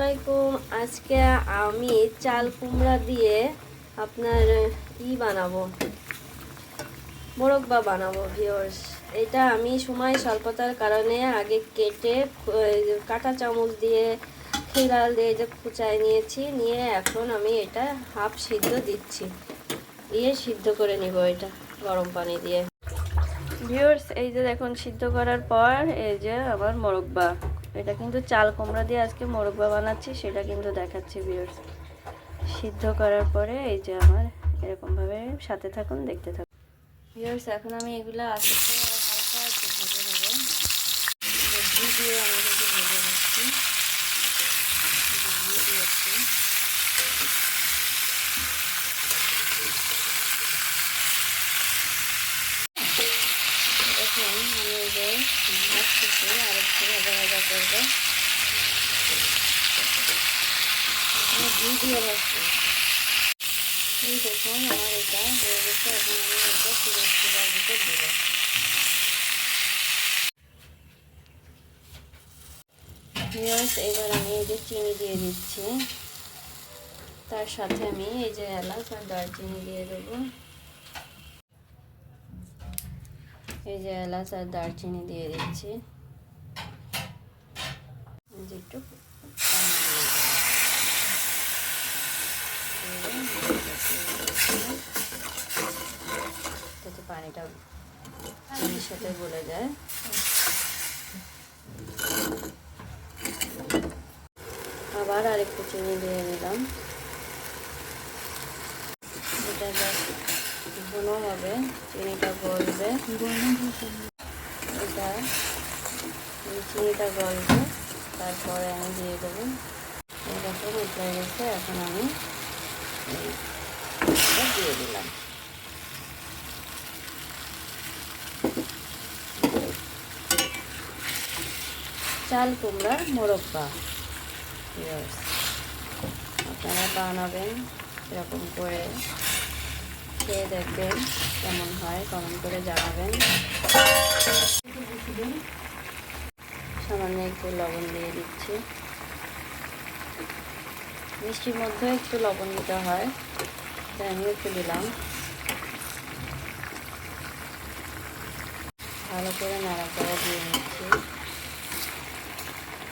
আলাইকুম। আজকে আমি চাল কুমড়া দিয়ে আপনার বানাবো, মোরব্বা বানাবো ভিউয়ার্স। এটা আমি সময় স্বল্পতার কারণে আগে কেটে কাঁটা চামচ দিয়ে খিলাল দিয়ে যে খুচায় নিয়েছি, নিয়ে এখন আমি এটা হাফ সিদ্ধ দিচ্ছি, দিয়ে সিদ্ধ করে নিব এটা গরম পানি দিয়ে। ভিউয়ার্স এই যে দেখুন সিদ্ধ করার পর এই যে আমার মোরব্বা, এটা কিন্তু চাল কুমড়া দিয়ে আজকে মোরব্বা বানাচ্ছি, সেটা কিন্তু দেখাচ্ছি ভিউয়ার্স। সিদ্ধ করার পরে এই যে আমার এরকমভাবে সাথে থাকুন, দেখতে থাকুন ভিউয়ার্স। এখন আমি এগুলো আস্তে হালকা একটু ভেজে নেব, ঘি দিয়ে আমি কিন্তু ভেজে নিচ্ছি, ঘি দিয়েছি। এখন আমি এই যে ভাজতেছি, আর একটু ভাজা ভাজা করবো, ঘি দিয়ে ভাজছি। এই দেখুন আমার এটা হয়ে গেছে। এখন আমি এটা চুলার ভিতর দেব। এবার আমি এই যে চিনি দিয়ে দিচ্ছি, তার সাথে আমি এই যে এলাচ আর দারচিনি দিয়ে দেবো। এই যে এলাচ আর দারচিনি দিয়ে দিচ্ছি, একটু পানি দিয়ে দেবো যাতে পানিটা চিনির সাথে গলে যায়। আবার আরেকটু চিনি দিয়ে দিলাম। এটা ঘন হবে, চিনিটা গলবে, এটা চিনিটা গলবে, তারপরে আমি দিয়ে দেবো। এরকম উঠে গেছে, এখন আমি দিয়ে দিলাম। চাল কুমড়ার মোরব্বা আপনারা বানাবেন, এরকম করে খেয়ে দেখবেন কেমন হয়, কমেন্ট করে জানাবেন। সামান্য একটু লবণ দিয়ে দিচ্ছি, মিষ্টির মধ্যে একটু লবণ দিতে হয়, তাই আমি একটু দিলাম। ভালো করে নাড়াচাড়া দিয়ে নিচ্ছি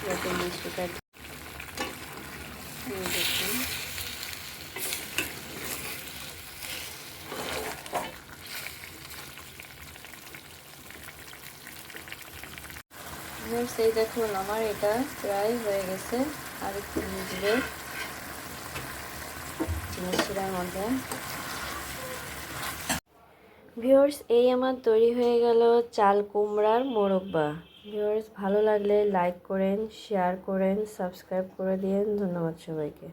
যাতে মিষ্টিটা দেখুন। এই দেখুন আমার এটা প্রায় হয়ে গেছে, আর একটু ভিজবে চিনি শিরার মধ্যে। ভিউয়ার্স এই আমার তৈরি হয়ে গেল চাল কুমড়ার মোরব্বা। ভিউয়ার্স ভালো লাগলে লাইক করেন, শেয়ার করেন, সাবস্ক্রাইব করে দিন। ধন্যবাদ সবাইকে।